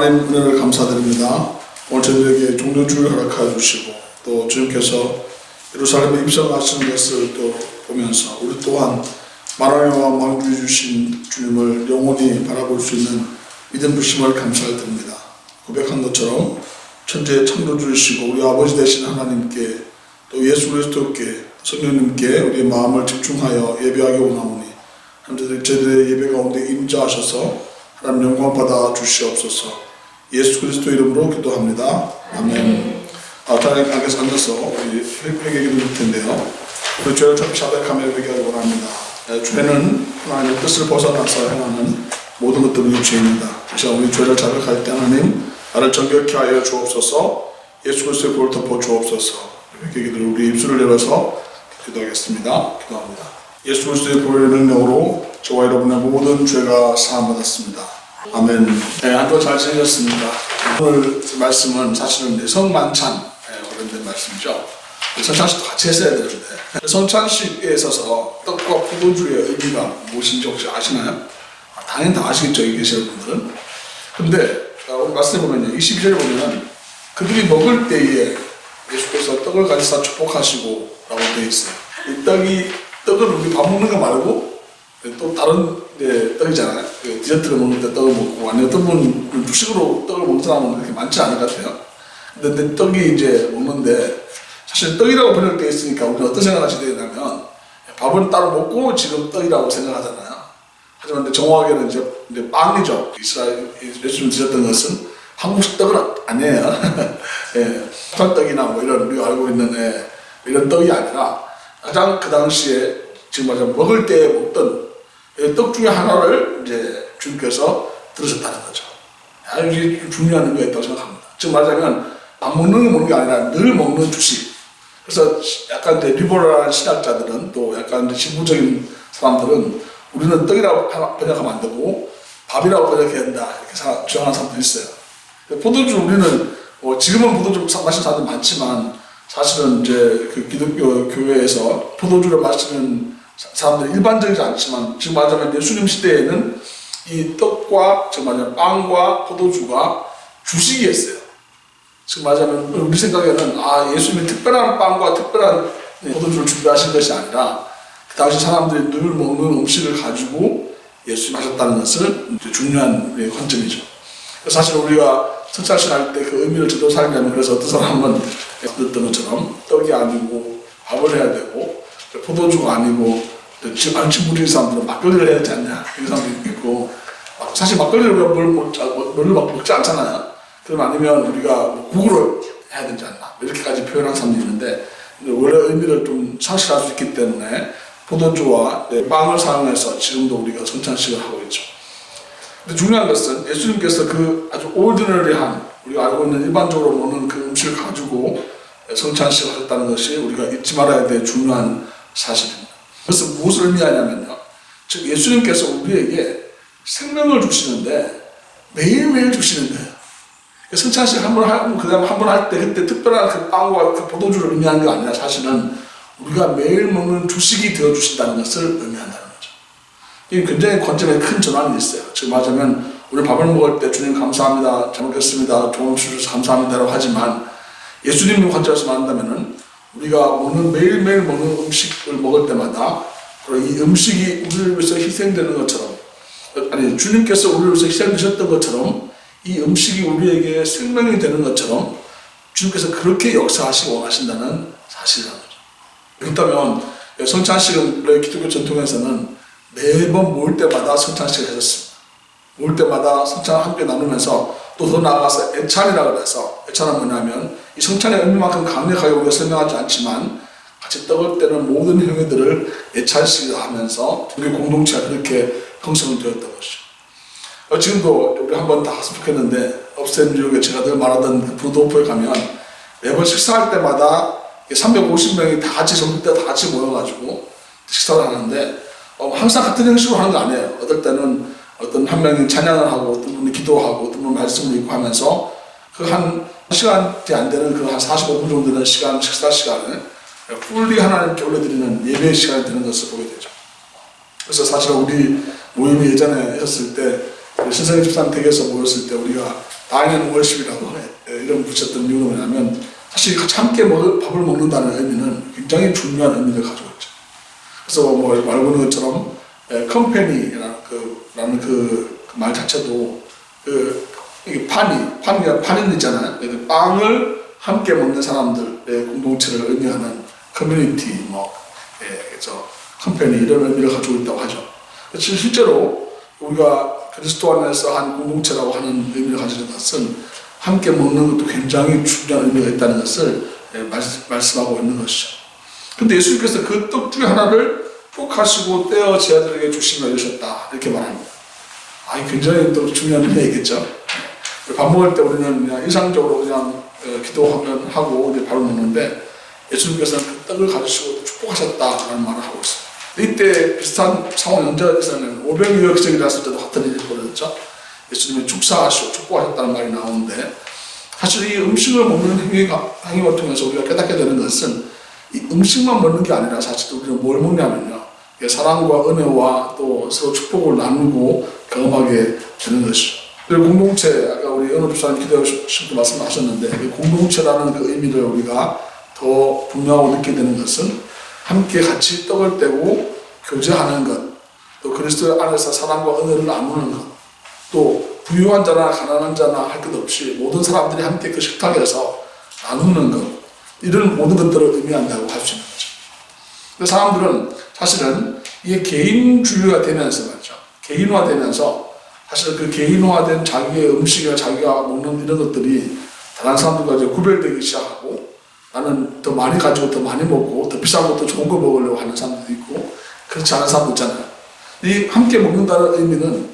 하나님 은혜를 감사드립니다. 오늘 저희에게 종료주를 허락하여 주시고 또 주님께서 예루살렘에 입성하시는 것을 또 보면서 우리 또한 만왕의 왕주해 주신 주님을 영원히 바라볼 수 있는 믿음 부심을 감사드립니다. 고백한 것처럼 천지의 창조주이시고 우리 아버지 되신 하나님께 또 예수 그리스도께 성령님께 우리의 마음을 집중하여 예배하기 원하오니 하나님 저희들의 예배 가운데 임재하셔서 하나님 영광 받아 주시옵소서. 예수 그리스도 이름으로 기도합니다. 아멘. 하나님 앞에서 앉아서 우리 회개기도 할 텐데요. 우리 죄를 좀 자백하며 회개하기 원합니다. 죄는 하나님의 뜻을 벗어나서 행하는 모든 것들은 죄입니다. 그래서 우리 죄를 자백할 때 하나님 나를 정결케 하여 주옵소서. 예수 그리스도의 볼을 덮어 주옵소서. 회개기도 우리 입술을 열어서 기도하겠습니다. 기도합니다. 예수 그리스도의 보혈의 능력으로 저와 여러분의 모든 죄가 사함받았습니다. 아멘. 네, 한 주 잘 지내셨습니다. 오늘 말씀은 사실은 성만찬 관련된 말씀이죠. 성찬식도 같이 했어야 되는데 성찬식에 있어서 떡과 포도주의 의미가 무엇인지 혹시 아시나요? 당연히 다 아시겠죠, 여기 계시는 분들은. 근데 오늘 말씀에 보면요, 22절에 보면 그들이 먹을 때에 예수께서 떡을 가지사 축복하시고 라고 되어 있어요. 이 떡을 우리 밥 먹는 거 말고 또 다른 떡이잖아요. 디저트를 먹을 때 떡을 먹고, 아니면 어떤 분은 주식으로 떡을 먹는 사람은 그렇게 많지 않을 것 같아요. 근데 떡이 이제 먹는데, 사실 떡이라고 번역되어 있으니까 우리는 어떤 생각을 하시게 되냐면, 밥은 따로 먹고 지금 떡이라고 생각하잖아요. 하지만 정확하게는 이제 빵이죠. 이스라엘 예수님 드셨던 것은 한국식 떡은 아니에요. 떡이나 뭐 이런 우리가 알고 있는 이런 떡이 아니라 가장 그 당시에 지금 말하자면 먹을 때 먹던 떡 중에 하나를 이제 주님께서 들으셨다는 거죠. 아주 중요한 의미가 있다고 생각합니다. 지금 말하자면 안 먹는 게 아니라 늘 먹는 주식. 그래서 약간 이제 리버럴한 신학자들은 또 약간 이제 진보적인 사람들은 우리는 떡이라고 번역하면 안 되고 밥이라고 번역해야 된다 이렇게 주장하는 사람들이 있어요. 포도주 우리는 지금은 포도주 마시는 사람들 많지만 사실은 이제 그 기독교 교회에서 포도주를 마시는 사람들이 일반적이지 않지만 지금 말하자면 예수님 시대에는 이 떡과 지금 말하자면 빵과 포도주가 주식이었어요. 지금 말하자면 우리 생각에는 예수님이 특별한 빵과 특별한 포도주를 준비하신 것이 아니라 그 당시 사람들이 늘 먹는 음식을 가지고 예수님이 하셨다는 것을 이제 중요한 관점이죠. 사실 우리가 성찬식 할 때 그 의미를 제대로 살리려면 그래서 어떤 사람은 듣던 것처럼 떡이 아니고 밥을 해야 되고 포도주가 아니고 안치부리는 사람들은 막걸리를 해야 되지 않냐 이런 사람도 있고 사실 막걸리를 우리가 뭘 먹지 않잖아요. 그럼 아니면 우리가 국으로 해야 되지 않나 이렇게까지 표현한 사람도 있는데 원래 의미를 좀 상실할 수 있기 때문에 포도주와 빵을 사용해서 지금도 우리가 성찬식을 하고 있죠. 근데 중요한 것은 예수님께서 그 아주 오디너리한 우리가 알고 있는 일반적으로 먹는 그 음식을 가지고 성찬식을 하셨다는 것이 우리가 잊지 말아야 될 중요한 사실입니다. 그것은 무엇을 의미하냐면요, 즉 예수님께서 우리에게 생명을 주시는데 매일매일 주시는 거예요. 성찬식 한 번 하고 그 다음에 한 번 할 때 그때 특별한 그 빵과 그 포도주를 의미하는 게 아니라 사실은 우리가 매일 먹는 주식이 되어 주신다는 것을 의미한다는 거죠. 이게 굉장히 관점에 큰 전환이 있어요. 지금 말하자면 우리 밥을 먹을 때 주님 감사합니다, 잘 먹겠습니다, 좋은 음식 주셔서 감사합니다라고 하지만 예수님 관점에서 말한다면은 우리가 매일매일 먹는 음식을 먹을 때마다 이 음식이 우리를 위해서 희생되는 것처럼, 아니 주님께서 우리를 위해서 희생되셨던 것처럼 이 음식이 우리에게 생명이 되는 것처럼 주님께서 그렇게 역사하시고 원하신다는 사실이라는 거죠. 그렇다면 성찬식은 우리 기독교 전통에서는 매번 모일 때마다 성찬식을 했었습니다. 모일 때마다 성찬을 함께 나누면서 또 더 나아가서 애찬이라고 해서, 애찬은 뭐냐면 이 성찬의 의미만큼 강력하게 우리가 설명하지 않지만 같이 떡을 떼는 모든 행위들을 애찬식을 하면서 우리 공동체가 그렇게 형성이 되었던 것이죠. 지금도 우리 한번 다 학습했는데 업스테이트 뉴욕에 제가 늘 말하던 그 브루도프에 가면 매번 식사할 때마다 350명이 다 같이 점심 때 다 같이 모여가지고 식사를 하는데 항상 같은 형식으로 하는 거 아니에요. 어떨 때는 어떤 한 명이 찬양을 하고 어떤 분이 기도하고 어떤 분은 말씀을 읽고 하면서 그 한 시간이 안 되는 그 한 45분 정도 되는 시간, 식사 시간을 풀리 하나님께 올려드리는 예배의 시간이 되는 것을 보게 되죠. 그래서 사실 우리 모임이 예전에 했을 때 신성의 집산 댁에서 모였을 때 우리가 다이닝 월십이라고 이름 붙였던 이유는 뭐냐면 사실 함께 밥을 먹는다는 의미는 굉장히 중요한 의미를 가지고 있죠. 그래서 뭐 말 보는 것처럼 컴퍼니라는 그 말 자체도 이게 판이 있잖아요. 빵을 함께 먹는 사람들의 공동체를 의미하는 커뮤니티, 그래서 컴퍼니 이런 의미를 가지고 있다고 하죠. 실제로 우리가 그리스도 안에서 한 공동체라고 하는 의미를 가지는 것은 함께 먹는 것도 굉장히 중요한 의미가 있다는 것을 말씀하고 있는 것이죠. 근데 예수님께서 그 떡 중에 하나를 꼭 하시고 떼어 제 아들에게 주시며 이러셨다 이렇게 말합니다. 굉장히 또 중요한 의미겠죠. 밥 먹을 때 우리는 그냥 일상적으로 그냥 기도하면 하고 이제 바로 먹는데 예수님께서는 그 떡을 가지시고 축복하셨다라는 말을 하고 있습니다. 이때 비슷한 상황이 언제 있었냐면 오병이어 기적이 났을 때도 같은 일이 벌어졌죠. 예수님이 축사하시고 축복하셨다는 말이 나오는데 사실 이 음식을 먹는 행위를 통해서 우리가 깨닫게 되는 것은 이 음식만 먹는 게 아니라 사실 우리는 뭘 먹냐면요. 사랑과 은혜와 또 서로 축복을 나누고 경험하게 되는 것이죠. 그리고 공동체, 아까 우리 연호 부사님 기도하시고 말씀하셨는데 그 공동체라는 그 의미를 우리가 더 분명하고 느끼게 되는 것은 함께 같이 떡을 떼고 교제하는 것, 또 그리스도 안에서 사랑과 은혜를 나누는 것, 또 부유한 자나 가난한 자나 할 것 없이 모든 사람들이 함께 그 식탁에서 나누는 것, 이런 모든 것들을 의미한다고 할 수 있는 거죠. 근데 사람들은 사실은 이게 개인주의가 되면서 말이죠. 개인화되면서 사실 그 개인화된 자기의 음식이나 자기가 먹는 이런 것들이 다른 사람들과 이제 구별되기 시작하고 나는 더 많이 가지고 더 많이 먹고 더 비싼 것도 좋은 거 먹으려고 하는 사람들도 있고 그렇지 않은 사람도 있잖아요. 이 함께 먹는다는 의미는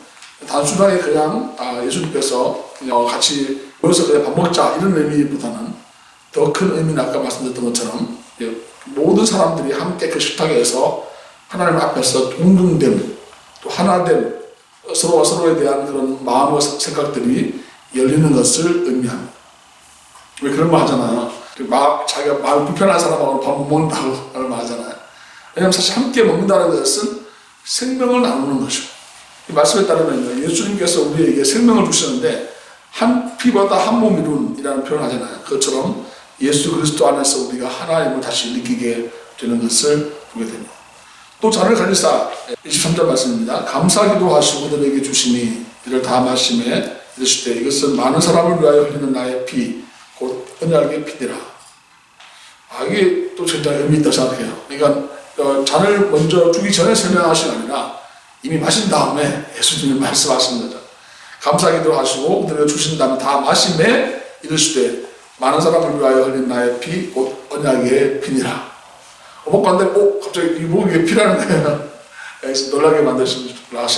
단순하게 그냥 예수님께서 그냥 같이 모여서 그냥 밥 먹자 이런 의미보다는 더 큰 의미는 아까 말씀드렸던 것처럼 모든 사람들이 함께 그 식탁에서 하나님 앞에서 동등됨 또 하나됨 서로가 서로에 대한 그런 마음과 생각들이 열리는 것을 의미합니다. 왜 그런 말 하잖아요. 자기가 마음 불편한 사람하고 밥 못 먹는다고 하는 말 하잖아요. 왜냐하면 사실 함께 먹는다는 것은 생명을 나누는 것이고 이 말씀에 따르면 예수님께서 우리에게 생명을 주시는데 한 피보다 한 몸 이룬이라는 표현을 하잖아요. 그것처럼 예수 그리스도 안에서 우리가 하나님을 다시 느끼게 되는 것을 보게 됩니다. 또 잔을 가지사 23절 말씀입니다. 감사기도 하시고 그들에게 주시니 이를 다 마시매 이르시되 이것은 많은 사람을 위하여 흘리는 나의 피 곧 언약의 피니라. 이게 또 진짜 의미 있다고 생각해요. 그러니까 잔을 먼저 주기 전에 설명하신 게 아니라 이미 마신 다음에 예수님이 말씀하시는 거죠. 감사기도 하시고 그들에게 주신 다음에 다 마시매 이르시되 많은 사람을 위하여 흘린 나의 피 곧 언약의 피니라. 먹고 왔는데 갑자기 이 목에 피라는 거예요. 놀라게 만드시는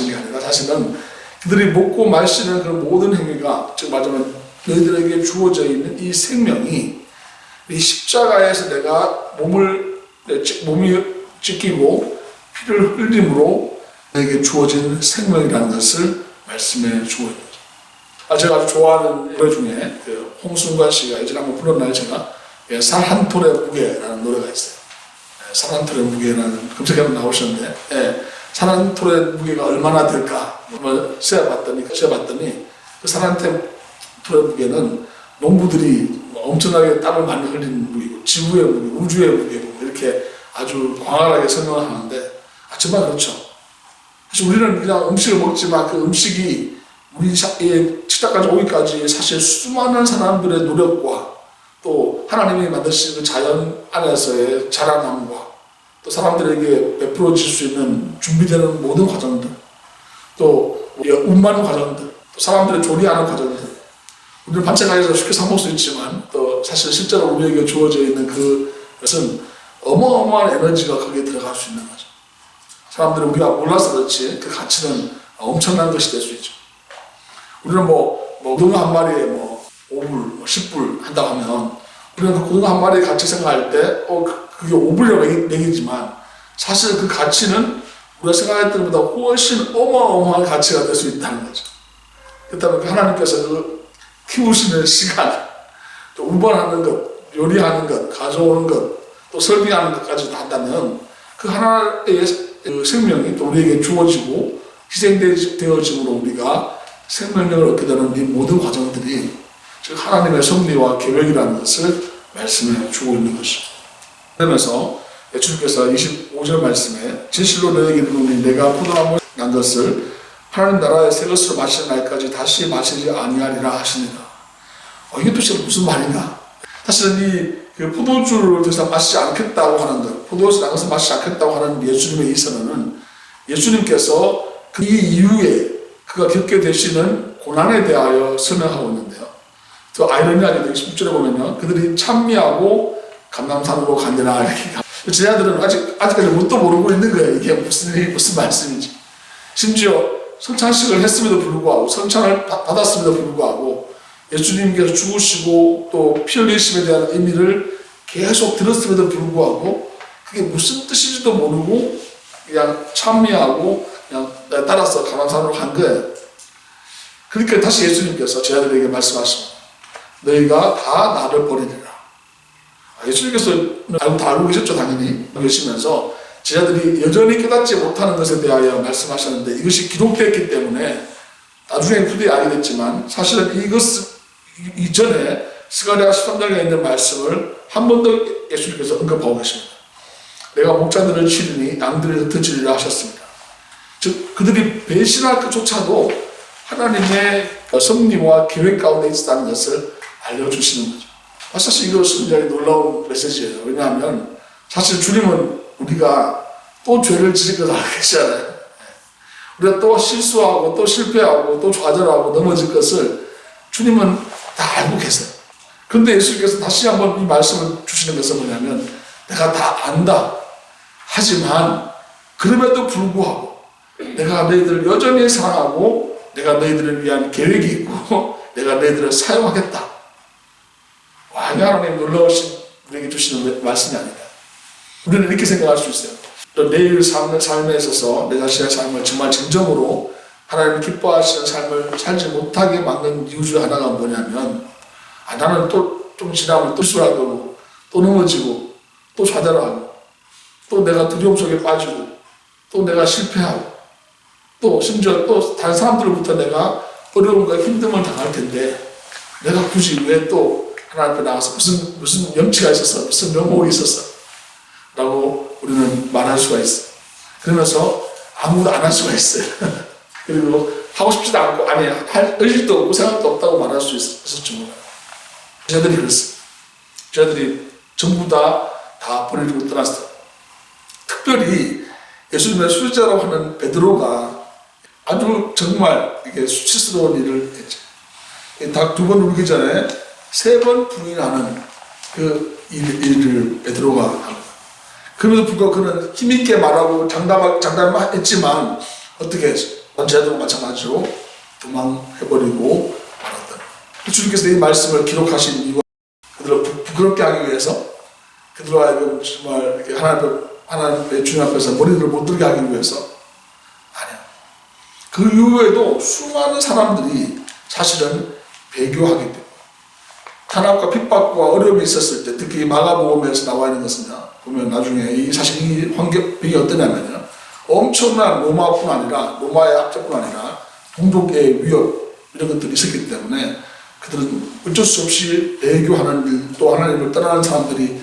게 아니라 사실은 그들이 먹고 마시는 그 모든 행위가 즉 말하자면 너희들에게 주어져 있는 이 생명이 이 십자가에서 내가 몸이 찢기고 피를 흘림으로 내게 주어진 생명이라는 것을 말씀해 주고 있는 거죠. 제가 아주 좋아하는 노래 중에 홍순관 씨가 예전에 한번 불렀나요? 제가 살 한 톨의 무게라는 노래가 있어요. 살 한 톨의 무게라는 검색하면 나오셨는데 살 한 톨의 무게가 얼마나 될까 세어봤더니 그 살 한 톨의 무게는 농부들이 엄청나게 땀을 많이 흘리는 무게고 지구의 무게, 우주의 무게고 이렇게 아주 광활하게 설명을 하는데 정말 그렇죠. 사실 우리는 그냥 음식을 먹지만 그 음식이 우리 식탁까지 오기까지 사실 수많은 사람들의 노력과 또 하나님이 만드신 그 자연 안에서의 자라남과 또 사람들에게 베풀어질 수 있는 준비되는 모든 과정들 또 운반 과정들 또 사람들의 조리하는 과정들 우리는 반찬가게에서 쉽게 사 먹을 수 있지만 또 사실 실제로 우리에게 주어져 있는 그것은 어마어마한 에너지가 거기에 들어갈 수 있는 거죠. 사람들이 우리가 몰라서 그렇지 그 가치는 엄청난 것이 될 수 있죠. 우리는 고등어 한 마리에 5불, 10불 한다고 하면 우리는 그 고등어 한 마리의 가치 생각할 때 그게 5불이라고 매기지만 사실 그 가치는 우리가 생각했던 것보다 훨씬 어마어마한 가치가 될 수 있다는 거죠. 그렇다면 하나님께서 그 키우시는 시간, 또 운반하는 것, 요리하는 것, 가져오는 것, 또 설비하는 것까지 다 한다면 그 하나의 그 생명이 또 우리에게 주어지고 희생되어짐으로 우리가 생명력을 얻게 되는 이 모든 과정들이 즉 하나님의 섭리와 계획이라는 것을 말씀해 주고 있는 것이죠. 그러면서 주님께서 25절 말씀에 진실로 너에게 이르노니 내가 포도나무에 난 것을 하나님 나라의 새 것으로 마시는 날까지 다시 마시지 아니하리라 하시니라. 이게 도대체 무슨 말인가? 사실은 그 포도주를 더 이상 마시지 않겠다고 하는 것, 포도주를 난 것을 마시지 않겠다고 하는 예수님의 이 선언은 예수님께서 그 이후에 그가 겪게 되시는 고난에 대하여 설명하고 있는데요. 또 아이러니하게도 16절에 보면요. 그들이 찬미하고 감람산으로 가느라 이렇게 제자들은 아직까지 뭣도 모르고 있는 거예요. 이게 무슨 말씀인지. 심지어 성찬식을 했음에도 불구하고 성찬을 받았음에도 불구하고 예수님께서 죽으시고 또 피 흘리심에 대한 의미를 계속 들었음에도 불구하고 그게 무슨 뜻인지도 모르고 그냥 찬미하고 그냥 따라서 감람산으로 간 거예요. 그러니까 다시 예수님께서 제자들에게 말씀하십니다. 너희가 다 나를 버리리라. 예수님께서 다 알고 계셨죠, 당연히. 계시면서 제자들이 여전히 깨닫지 못하는 것에 대하여 말씀하셨는데 이것이 기록되었기 때문에 나중에 후대에 알게 됐지만 사실은 이것 이전에 스가랴 13장에 있는 말씀을 한 번 더 예수님께서 언급하고 계십니다. 내가 목자들을 치리니 양들을 흩어지리라 하셨습니다. 즉 그들이 배신할 것조차도 하나님의 섭리와 계획 가운데 있었다는 것을 알려주시는 거죠. 사실 이것은 굉장히 놀라운 메시지예요. 왜냐하면 사실 주님은 우리가 또 죄를 지을 것을 알고 계시잖아요. 우리가 또 실수하고 또 실패하고 또 좌절하고 넘어질 것을 주님은 다 알고 계세요. 그런데 예수님께서 다시 한번 이 말씀을 주시는 것은 뭐냐면 내가 다 안다. 하지만 그럼에도 불구하고 내가 너희들을 여전히 사랑하고 내가 너희들을 위한 계획이 있고 내가 너희들을 사용하겠다. 와, 하나님 놀라우신 우리에게 주시는 말씀이 아니다. 우리는 이렇게 생각할 수 있어요. 또 내일 삶에 있어서 내 자신의 삶을 정말 진정으로 하나님 기뻐하시는 삶을 살지 못하게 막는 이유 중 하나가 뭐냐면 나는 또 좀 지나면 또 실수하고 또 넘어지고 또 좌절하고 또 내가 두려움 속에 빠지고 또 내가 실패하고 또 심지어 또 다른 사람들로부터 내가 어려움과 힘듦을 당할 텐데 내가 굳이 왜 또 하나님 앞에 나가서 무슨 염치가 있었어 무슨 명목이 있었어 라고 우리는 말할 수가 있어요. 그러면서 아무도 안 할 수가 있어요. 그리고 하고 싶지도 않고 할 의지도 없고 생각도 없다고 말할 수 있었죠. 제자들이 그랬어요. 제자들이 전부 다 버리고 떠났어요. 특별히 예수님의 수제자라고 하는 베드로가 아주 정말 이게 수치스러운 일을 했죠. 닭 2번 울기 전에 3번 부인하는 그 일을 베드로가 한 거예요. 그럼에도 불구하고 그는 힘있게 말하고 장담했지만 어떻게 했어요? 제자들과 마찬가지로 도망해버리고 말았다. 주님께서 이 말씀을 기록하신 이유가 그들을 부끄럽게 하기 위해서 그들로 하여금 정말 이렇게 하나님의 주님 앞에서 머리를 못 들게 하기 위해서 아니야. 그 이후에도 수많은 사람들이 사실은 배교하기 때문에 탄압과 핍박과 어려움이 있었을 때 특히 마가복음에서 나와 있는 것은 보면 나중에 사실 이 환경이 어떠냐면요. 엄청난 로마뿐 아니라 로마의 압제뿐 아니라 동족의 위협 이런 것들이 있었기 때문에 그들은 어쩔 수 없이 배교하는 일 또 하나님을 떠나는 사람들이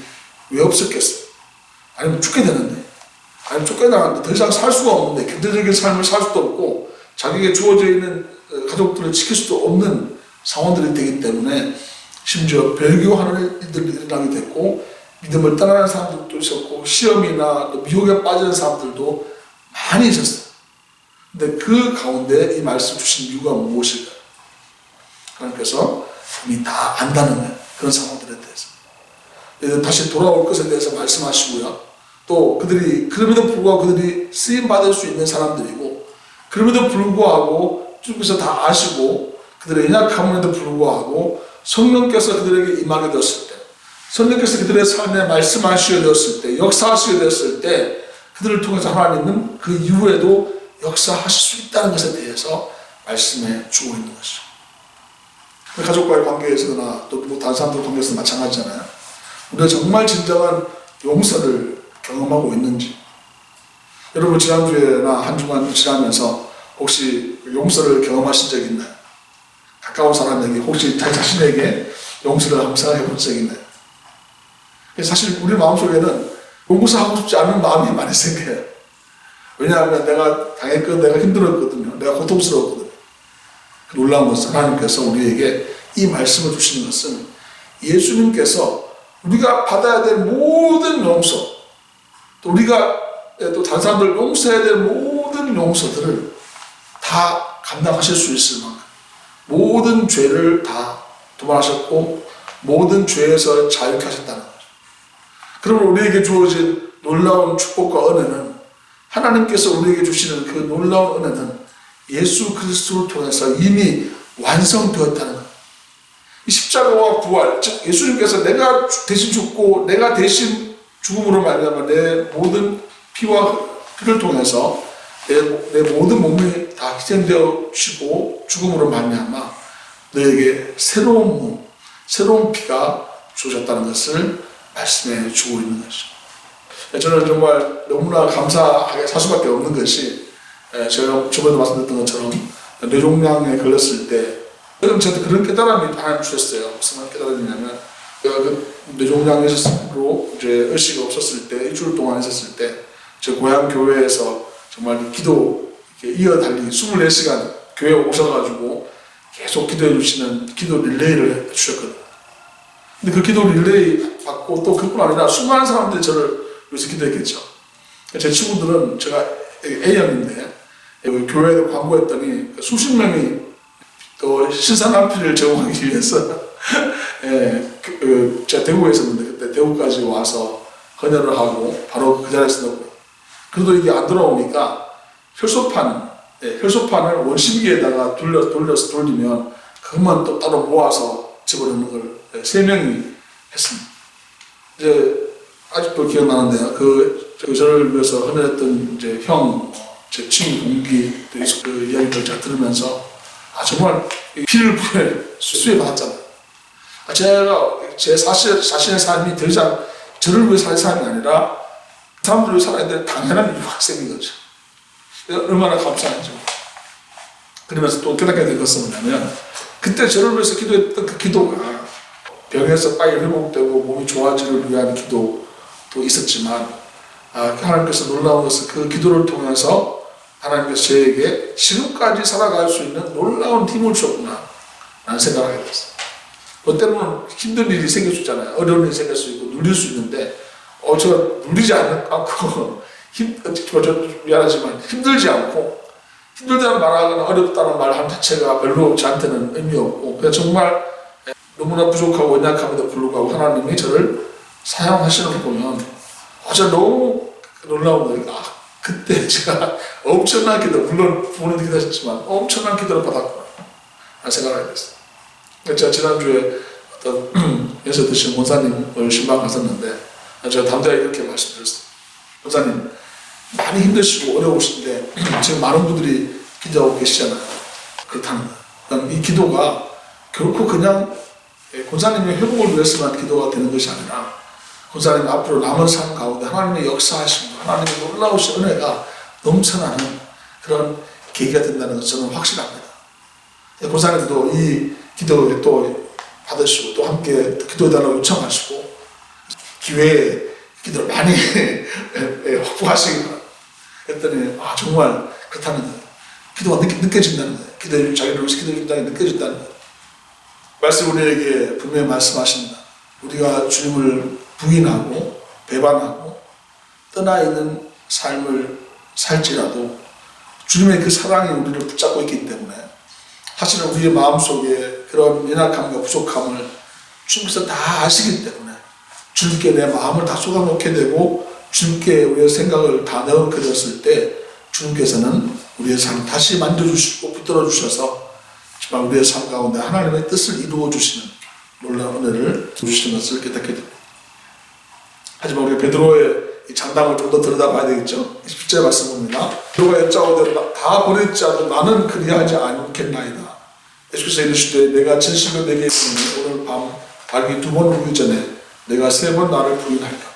왜 없었겠어요? 아니면 죽게 되는데 아니면 쫓겨나는데 더 이상 살 수가 없는데 경제적인 삶을 살 수도 없고 자기에게 주어져 있는 가족들을 지킬 수도 없는 상황들이 되기 때문에 심지어 배교하는 일들이 일어나게 됐고 믿음을 떠나는 사람들도 있었고 시험이나 미혹에 빠지는 사람들도 많이 있었어요. 근데 그 가운데 이 말씀 주신 이유가 무엇일까요? 하나님께서 이미 다 안다는 거예요. 그런 상황들에 대해서. 다시 돌아올 것에 대해서 말씀하시고요. 또 그럼에도 불구하고 그들이 쓰임받을 수 있는 사람들이고 그럼에도 불구하고 주님께서 다 아시고 그들의 연약함에도 불구하고 성령께서 그들에게 임하게 되었을 때 성령께서 그들의 삶에 말씀하시게 되었을 때 역사하시게 되었을 때 그들을 통해서 하나님은 그 이후에도 역사하실 수 있다는 것에 대해서 말씀해 주고 있는 것이죠. 가족과의 관계에서나 또 다른 사람들 관계에서 마찬가지잖아요. 우리가 정말 진정한 용서를 경험하고 있는지 여러분 지난주에나 한 주간 지나면서 혹시 용서를 경험하신 적이 있나요? 가까운 사람에게 혹시 자기 자신에게 용서를 한번 생각해 본 적이 있나요? 사실 우리 마음속에는 용서하고 싶지 않은 마음이 많이 생겨요. 왜냐하면 내가 당했거든, 내가 힘들었거든요. 내가 고통스러웠거든요. 놀라운 것은 하나님께서 우리에게 이 말씀을 주시는 것은 예수님께서 우리가 받아야 될 모든 용서, 또 우리가 또 다른 사람들 용서해야 될 모든 용서들을 다 감당하실 수 있을 만큼 모든 죄를 다 도말하셨고 모든 죄에서 자유케 하셨다는 거죠. 그러면 우리에게 주어진 놀라운 축복과 은혜는, 하나님께서 우리에게 주시는 그 놀라운 은혜는 예수 그리스도를 통해서 이미 완성되었다는 것. 이 십자가와 부활, 즉 예수님께서 내가 대신 죽고 내가 대신 죽음으로 말미암아 내 모든 피를 통해서 내 모든 몸이 다 희생되어 주시고 죽음으로 말미암아 너에게 새로운 몸, 새로운 피가 주어졌다는 것을 말씀해 주고 있는 것이죠. 저는 정말 너무나 감사하게 살 수밖에 없는 것이, 제가 저번에도 말씀드렸던 것처럼 뇌종양에 걸렸을 때 저한테 그런 깨달음이 하나 주셨어요. 무슨 깨달음이냐면, 제가 그 뇌종양으로 이제 의식이 없었을 때, 일주일 동안 있었을 때, 제 고향 교회에서 정말 기도 이어달리기 24시간 교회에 오셔가지고 계속 기도해 주시는 기도 릴레이를 주셨거든요. 근데 그 기도 릴레이 받고 또 그뿐 아니라 수많은 사람들이 저를 위해서 기도했겠죠. 제 친구들은, 제가 A형인데 교회에도 광고했더니 수십 명이 또 신선한 피를 제공하기 위해서 제가 대구에 있었는데 그때 대구까지 와서 헌혈을 하고 바로 그 자리에서 넣고, 그래도 이게 안 돌아오니까 혈소판을 원심기에다가 돌려서 돌리면 그것만 또 따로 모아서 집어넣는 걸 3명이 했습니다. 이제 아직도 기억나는데요. 저를 위해서 헌혈했던 이제 제 친구 동기 그 이야기를 제가 들으면서 정말 피를 수혜받았잖아요. 제가 제 자신의 삶이 더 이상 저를 위해 살 삶이 아니라 사람들을 위해 살아야 될 당연한 이유가 생긴 거죠. 얼마나 감사한지. 그러면서 또 깨닫게 된 것은 뭐냐면, 그때 저를 위해서 기도했던 그 기도가 병에서 빨리 회복되고 몸이 좋아지를 위한 기도도 있었지만, 하나님께서 놀라운 것은 그 기도를 통해서 하나님께서 저에게 지금까지 살아갈 수 있는 놀라운 힘을 주셨구나 라는 생각을 하게 됐어요. 뭐 때로는 힘든 일이 생길 수 있잖아요. 어려운 일이 생길 수 있고 눌릴 수 있는데 제가 눌리지 않고 미안하지만 힘들지 않고, 힘들다는 말하거나 어렵다는 말함 자체가 별로 저한테는 의미 없고, 그냥 정말 너무나 부족하고 연약함에도 불구하고 하나님이 저를 사용하시는 걸 보면 진짜 너무 놀라운 거예요. 그때 제가 엄청난 기도, 물론 부모님도 기도하셨지만 엄청난 기도를 받았구나 라는 생각을 하게 됐어요. 제가 지난주에 어떤 연세 드신 원사님을 신방 갔었는데 제가 담대하게 이렇게 말씀드렸어요. 원사님, 많이 힘드시고 어려우신데 지금 많은 분들이 기도하고 계시잖아요. 그렇다는 거예요. 이 기도가 결코 그냥 권사님의 회복을 위해서만 기도가 되는 것이 아니라, 권사님 앞으로 남은 삶 가운데 하나님의 역사하심과 하나님의 놀라우신 은혜가 넘쳐나는 그런 계기가 된다는 것을 저는 확신합니다. 권사님도 이 기도에 또 받으시고 또 함께 기도해달라고 요청하시고 기회에 기도를 많이 확보하시기 바랍니다. 그랬더니 정말 그렇다는 거예요. 기도가 느껴진다는 거예요. 자기를 위해서 기도해준다는 게 느껴진다는 거예요. 말씀 우리에게 분명히 말씀하십니다. 우리가 주님을 부인하고 배반하고 떠나 있는 삶을 살지라도 주님의 그 사랑이 우리를 붙잡고 있기 때문에, 사실은 우리의 마음속에 그런 연약함과 부족함을 주님께서 다 아시기 때문에 주님께 내 마음을 다 쏟아놓게 되고 주님께 우리의 생각을 다 내어놓게 되었을 때 주님께서는 우리의 삶을 다시 만져주시고 붙들어 주셔서 정말 우리의 삶 가운데 하나님의 뜻을 이루어 주시는 놀라운 은혜를 주시는 것을 깨닫게 됩니다. 하지만 우리 베드로의 이 장담을 좀 더 들여다봐야 되겠죠. 10절 말씀 봅니다. 베드로가 여짜오되 다 보냈자도 나는 그리하지 않겠나이다. 예수께서 이르시되 내가 진실로 내게 이르노니 오늘 밤 밝기 2번 오기 전에 내가 3번 나를 부인하리라.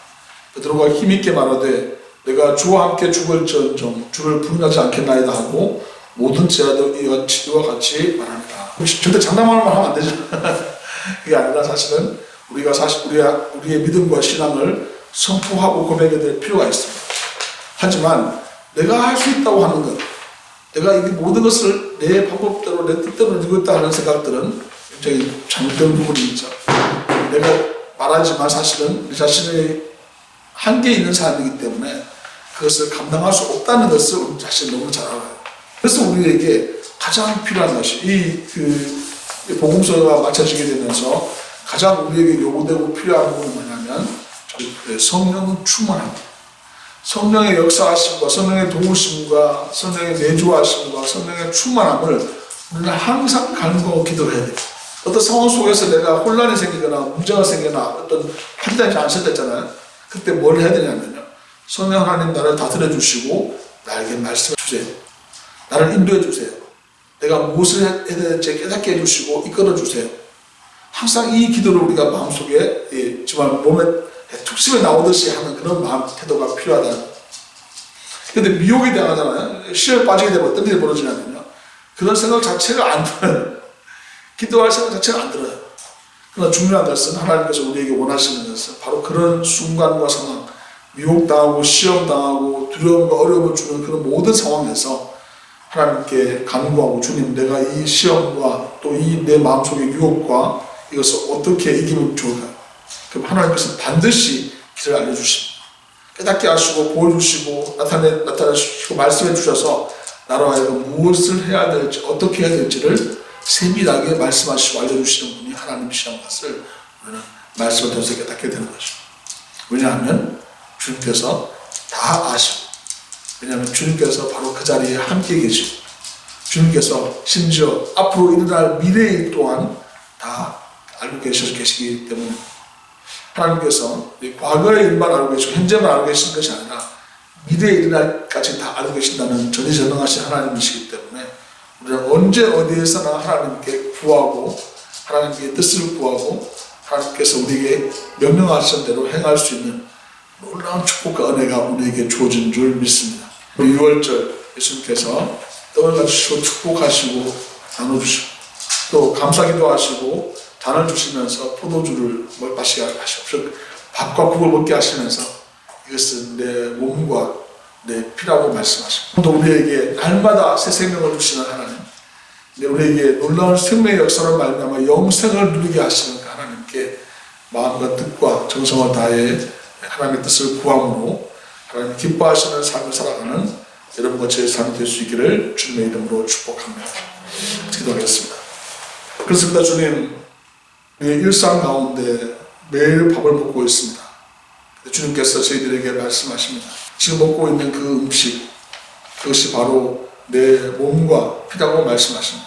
베드로가 힘있게 말하되 내가 주와 함께 죽을지언정 주를 부인하지 않겠나이다 하고 모든 제자도 이와 같이 말합니다. 절대 장난만 하면 안 되죠. 그게 아니라 사실은 우리가 우리의 믿음과 신앙을 선포하고 고백해야 될 필요가 있습니다. 하지만 내가 할 수 있다고 하는 것, 내가 이 모든 것을 내 방법대로 내 뜻대로 이루겠다 하는 생각들은 굉장히 잘못된 부분이 있죠. 내가 말하지만 사실은 우리 자신의 한계 있는 삶이기 때문에 그것을 감당할 수 없다는 것을 우리 자신 너무 잘 알아요. 그래서 우리에게 가장 필요한 것이 이 복음서가 마쳐지게 되면서 가장 우리에게 요구되고 필요한 부분은 뭐냐면 성령 충만함. 성령의 역사하심과 성령의 도우심과 성령의 내주하심과 성령의 충만함을 우리는 항상 간구하고 기도해야 돼요. 어떤 상황 속에서 내가 혼란이 생기거나 문제가 생기거나 어떤 판단이 안 섰댔잖아요. 그때 뭘 해야 되냐면요. 성령 하나님 나를 다스려 주시고 나에게 말씀해 주세요. 나를 인도해 주세요. 내가 무엇을 해야 될지 깨닫게 해주시고 이끌어 주세요. 항상 이 기도를 우리가 마음속에 정말 몸에 툭심에 나오듯이 하는 그런 마음 태도가 필요하다. 근데 미혹이 당하잖아요. 시험에 빠지게 되면 어떤 일이 벌어지냐면요. 그런 생각 자체가 안 들어요. 기도할 생각 자체가 안 들어요. 그러나 중요한 것은 하나님께서 우리에게 원하시는 것은 바로 그런 순간과 상황, 미혹당하고 시험당하고 두려움과 어려움을 주는 그런 모든 상황에서 하나님께 간구하고 주님 내가 이 시험과 또 이 내 마음속의 유혹과 이것을 어떻게 이기면 좋을까요? 그럼 하나님께서 반드시 길을 알려주십니다. 깨닫게 하시고 보여주시고 나타내시고 말씀해 주셔서 나로 하여금 무엇을 해야 될지 어떻게 해야 될지를 세밀하게 말씀하시고 알려주시는 분이 하나님이시라는 것을 우리는 말씀을 통해서 깨닫게 되는 것입니다. 왜냐하면 주님께서 다 아시고 왜냐하면 주님께서 바로 그 자리에 함께 계시고 주님께서 심지어 앞으로 일어날 미래일 또한 다 알고 계시기 때문에 하나님께서 과거의 일만 알고 계시고 현재만 알고 계시는 것이 아니라 미래에 일어날까지 다 알고 계신다는 전지전능하신 하나님이시기 때문에 우리는 언제 어디에서나 하나님께 구하고 하나님께 뜻을 구하고 하나님께서 우리에게 명령하신 대로 행할 수 있는 놀라운 축복과 은혜가 우리에게 주어진 줄 믿습니다. 6월절 예수님께서 떡을 가지시고 축복하시고 나눠주시고 또 감사기도 하시고 잔을 주시면서 포도주를 마시게 하시고 밥과 국을 먹게 하시면서 이것은 내 몸과 내 피라고 말씀하시고 또 우리에게 날마다 새 생명을 주시는 하나님, 우리에게 놀라운 생명의 역사를 말미암아 영생을 누리게 하시는 그 하나님께 마음과 뜻과 정성을 다해 하나님의 뜻을 구함으로 하나님 기뻐하시는 삶을 살아가는 여러분과 제 삶이 될 수 있기를 주님의 이름으로 축복합니다. 기도하겠습니다. 그렇습니다. 주님, 우리의 일상 가운데 매일 밥을 먹고 있습니다. 주님께서 저희들에게 말씀하십니다. 지금 먹고 있는 그 음식, 그것이 바로 내 몸과 피라고 말씀하십니다.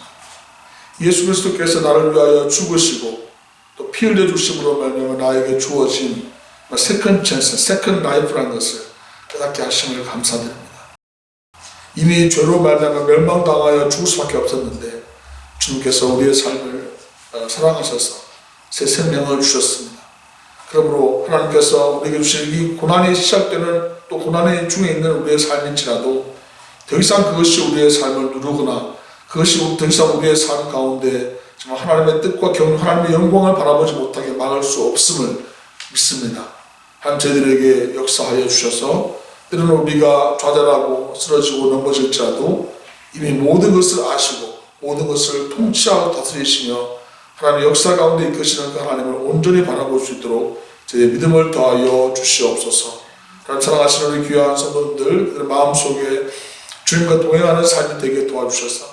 예수 그리스도께서 나를 위하여 죽으시고 또 피 흘려 주심으로 말미암아 나에게 주어진 세컨 찬스, 세컨 라이프라는 것을 깨닫게 하심을 감사드립니다. 이미 죄로 말미암아 멸망당하여 죽을 수밖에 없었는데 주님께서 우리의 삶을 사랑하셔서 새 생명을 주셨습니다. 그러므로 하나님께서 우리에게 주신 이 고난이 시작되는 또 고난의 중에 있는 우리의 삶일지라도 더 이상 그것이 우리의 삶을 누르거나 그것이 더 이상 우리의 삶 가운데 정말 하나님의 뜻과 하나님의 영광을 바라보지 못하게 막을 수 없음을 믿습니다. 하나님 저희들에게 역사하여 주셔서 때로는 우리가 좌절하고 쓰러지고 넘어질지라도 이미 모든 것을 아시고 모든 것을 통치하고 다스리시며 하나님의 역사 가운데 이끄시는 그 하나님을 온전히 바라볼 수 있도록 저희의 믿음을 더하여 주시옵소서. 하나님 사랑하시는 우리 귀한 성도님들 그들 마음속에 주님과 동행하는 삶이 되게 도와주셔서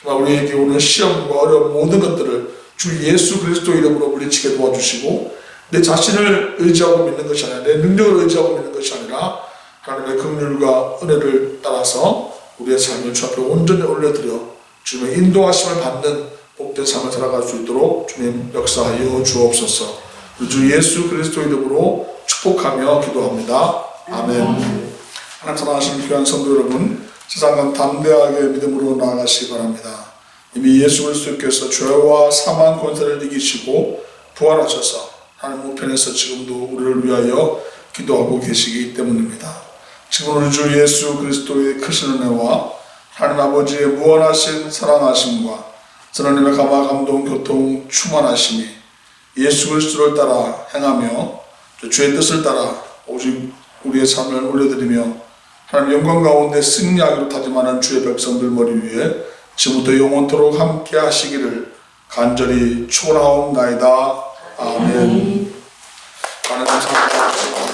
정말 우리에게 오는 시험과 어려운 모든 것들을 주 예수 그리스도 이름으로 물리치게 도와주시고 내 자신을 의지하고 믿는 것이 아니라 내 능력을 의지하고 믿는 것이 아니라 하나님의 긍휼과 은혜를 따라서 우리의 삶을 주 앞에 온전히 올려드려 주님의 인도하심을 받는 복된 삶을 살아갈 수 있도록 주님 역사하여 주옵소서. 주 예수 그리스도 이름으로 축복하며 기도합니다. 아멘. 하나님 사랑하시는 귀한 성도 여러분, 세상은 담대하게 믿음으로 나아가시기 바랍니다. 이미 예수 그리스도께서 죄와 사망 권세를 이기시고 부활하셔서 하나님 우편에서 지금도 우리를 위하여 기도하고 계시기 때문입니다. 지금 우리 주 예수 그리스도의 크신 은혜와 하나님 아버지의 무한하신 사랑하심과 하나님의 감화 감동 교통 충만하심이 예수 그리스도를 따라 행하며 주의 뜻을 따라 오직 우리의 삶을 올려드리며 하나님 영광 가운데 승리하기로 다짐하는 주의 백성들 머리 위에 지금부터 영원토록 함께 하시기를 간절히 축원하옵나이다. 아멘. 하나님 감사합니다.